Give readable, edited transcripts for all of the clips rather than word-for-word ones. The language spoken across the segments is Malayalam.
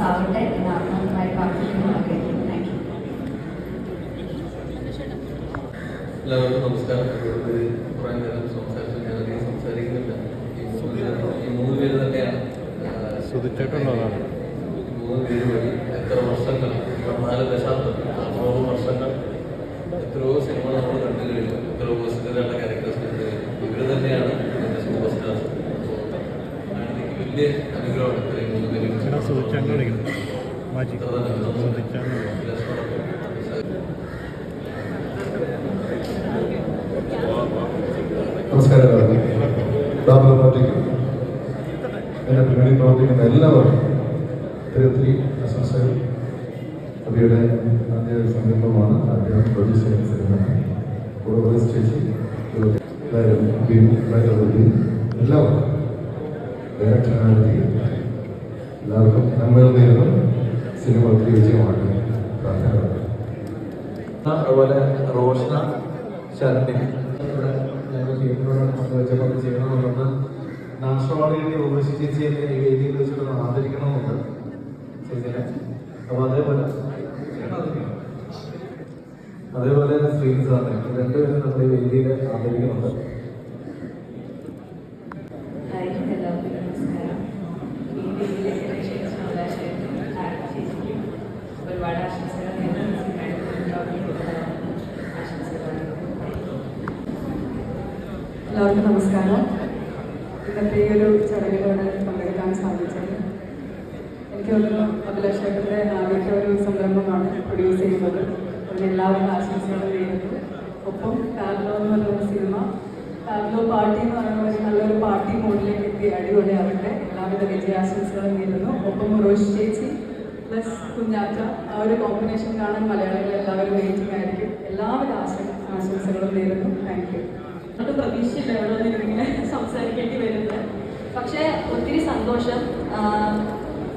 ആവട്ടെ എന്ന് ആത്മാർത്ഥമായി പ്രാർത്ഥിക്കുന്നു. Thank you. എല്ലാവർക്കും നമസ്കാരം. കുറേ നേരം സംസാരിച്ചു, ഞാനധികം സംസാരിക്കുന്നില്ല. ഈ മൂന്ന് പേര് തന്നെയാണ് മൂന്ന് പേര് വഴി എത്ര വർഷങ്ങൾ, 4 ദശാബ്ദം, 4 വർഷങ്ങൾ എത്രയോ സിനിമ നമ്മൾ കണ്ടു കഴിഞ്ഞു, എത്രയോ വേഴ്സിറ്റൈൽ ക്യാരക്ടേഴ്സ് കണ്ടു കഴിഞ്ഞു. ഇവർ തന്നെയാണ് ഇതിൻ്റെ സൂപ്പർ സ്റ്റാർസ്. എനിക്ക് വലിയ അനുഗ്രഹമാണ് ഇത്രയും 3 പേര്. നമസ്കാരം. എന്നെ പിന്നണി പ്രവർത്തിക്കുന്ന എല്ലാവർക്കും ഒത്തിരി ആശംസകൾ. അബിയുടെ ആദ്യ സംരംഭമാണ്, ആദ്യം പ്രൊഡ്യൂസ് ചെയ്യുന്ന സിനിമ. കൂടെ ചേച്ചി എല്ലാവർക്കും ഡയറക്ടറാണെങ്കിൽ എല്ലാവർക്കും നന്മകൾ നേരുന്നു. സിനിമ ഒത്തിരി വിജയമാക്കും പ്രാർത്ഥനകൾ. അതുപോലെ റോഷന, ശരണ്യ ഇവിടെ ഞങ്ങൾ ടീമിനോട് പങ്കുവെച്ചപ്പോൾ ചെയ്യണമെന്നുണ്ട്. നാഷണൽ ഉർവശി ചേച്ചിയെ ഈ വേദിയിൽ വെച്ചിട്ട് ആദരിക്കണമെന്നുണ്ട് ചേച്ചിനെ. അപ്പോൾ അതേപോലെ ശ്രീൻ സാറിനെ രണ്ടുപേരും നമ്മുടെ ഈ വേദിയിൽ ആദരിക്കുന്നുണ്ട്. ഒരുപാട് ആശംസകൾ. എല്ലാവർക്കും നമസ്കാരം. ഇന്നത്തെ ഈ ഒരു ചടങ്ങിലൂടെ പങ്കെടുക്കാൻ സാധിച്ചത് എനിക്ക് തോന്നുന്നു അഭിലാഷേട്ടൻ്റെ ആദ്യത്തെ ഒരു സംരംഭമാണ് പ്രൊഡ്യൂസ് ചെയ്യുന്നത്. അതിന് എല്ലാവരും ആശംസകളും നേരുന്നു. ഒപ്പം ടാബ്ലോ എന്ന് പറയുന്ന സിനിമ, ടാബ്ലോ പാർട്ടി എന്ന് പറയുന്ന ഒരു നല്ലൊരു പാർട്ടി മോഡിലേക്ക് എത്തി അടിപൊളിയാവട്ടെ. എല്ലാവിധ വിജയാശംസകളും നേരുന്നു. ഒപ്പം റോഷി ചേച്ചി പ്ലസ് കുഞ്ഞാറ്റ, ആ ഒരു കോമ്പിനേഷൻ കാണാൻ മലയാളികൾ എല്ലാവരും വെയിറ്റിംഗ് ആയിരിക്കും. എല്ലാവിധ ആശംസകളും നേരുന്നു. Thank you. അത് പ്രതീക്ഷയില്ല എവിടെ നിന്ന് ഇങ്ങനെ സംസാരിക്കേണ്ടി വരുന്നത്. പക്ഷേ ഒത്തിരി സന്തോഷം.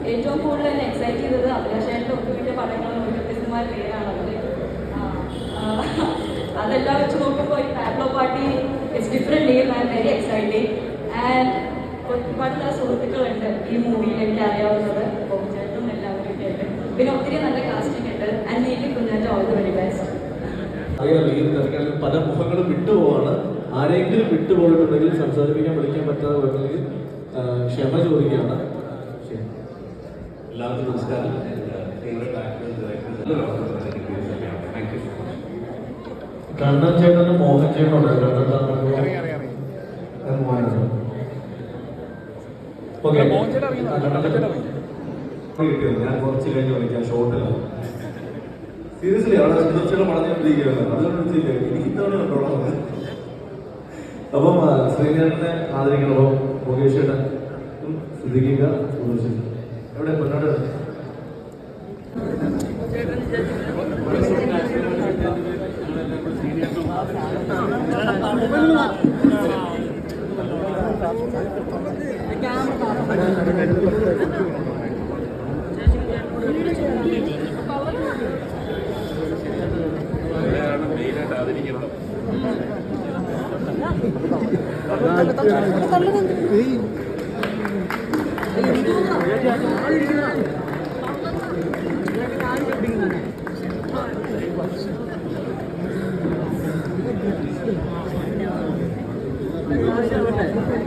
ഏറ്റവും കൂടുതൽ എന്നെ എക്സൈറ്റ് ചെയ്തത് അഭിലാഷേട്ടൻ്റെ ഒട്ടുമിക്ക പടങ്ങളും ഒരു വ്യത്യസ്തമായ പേരാണത്. അതെല്ലാം വെച്ച് നോക്കുമ്പോൾ ഈ tableau party it's different name. I am very exciting. And ഒരുപാട് നല്ല സുഹൃത്തുക്കളുണ്ട് ഈ മൂവിയിൽ എനിക്ക് അറിയാവുന്നത്. ചേട്ടും എല്ലാവരും ഒക്കെ ഉണ്ട്. പിന്നെ ഒത്തിരി നല്ല കാസ്റ്റിംഗ് ഉണ്ട്. And Neeli Kunjatta all the very best. അറിയാമല്ലോ, ഈ തിരക്കാണെങ്കിൽ പല മുഖങ്ങളും വിട്ടുപോവാണ്. ആരെങ്കിലും വിട്ടുപോയിട്ടുണ്ടെങ്കിൽ സംസാരിപ്പിക്കാൻ വിളിക്കാൻ പറ്റാതെ പോയിട്ടുണ്ടെങ്കിൽ ക്ഷമ ചോദിക്കുകയാണ്. എല്ലാവർക്കും നമസ്കാരം. കണ്ണൻ ചേട്ടനും മോഹൻ ചേട്ടനുണ്ട്. ഞാൻ കുറച്ച് കഴിഞ്ഞ് വിളിക്കാം. ഷോട്ടിലാണ് സീരിയസ്ലി അവിടെ തീർച്ചയായിട്ടും പറഞ്ഞുകൊണ്ടിരിക്കുകയാണ്. അതുകൊണ്ട് എനിക്ക് ഇത്തവണ കണ്ടോളാം. അപ്പം ശ്രീധരനെ ആദരിക്കണം. മുകേഷ് ചേട്ടൻ ശ്രദ്ധിക്കുക. എവിടെ മുന്നോട്ട്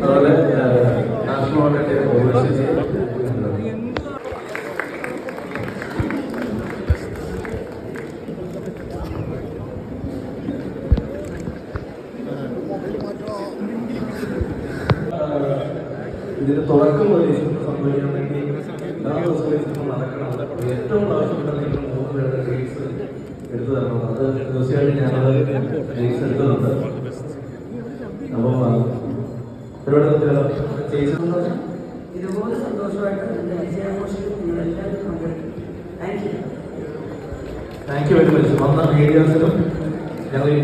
അതുപോലെ നാഷണൽ ഇതിന് തുടക്കം പോലെ സംഭവിക്കാൻ വേണ്ടി എല്ലാ ദിവസവും നടക്കണം. ഏറ്റവും ആവശ്യപ്പെട്ട 3 പേരുടെ ഡേറ്റ്സ് എടുത്തു തരണം. അത് തീർച്ചയായിട്ടും ഞാനത് ഡേറ്റ്സ് എടുക്കുന്നുണ്ട്. അപ്പം ഇതുപോലെ സന്തോഷമായിട്ട് എൻ്റെ വിജയാഘോഷത്തിൽ നിങ്ങളെല്ലാവരും പങ്കെടുക്കും. Thank you. Thank you very much. വന്ന മീഡിയാസിനും ഞങ്ങൾ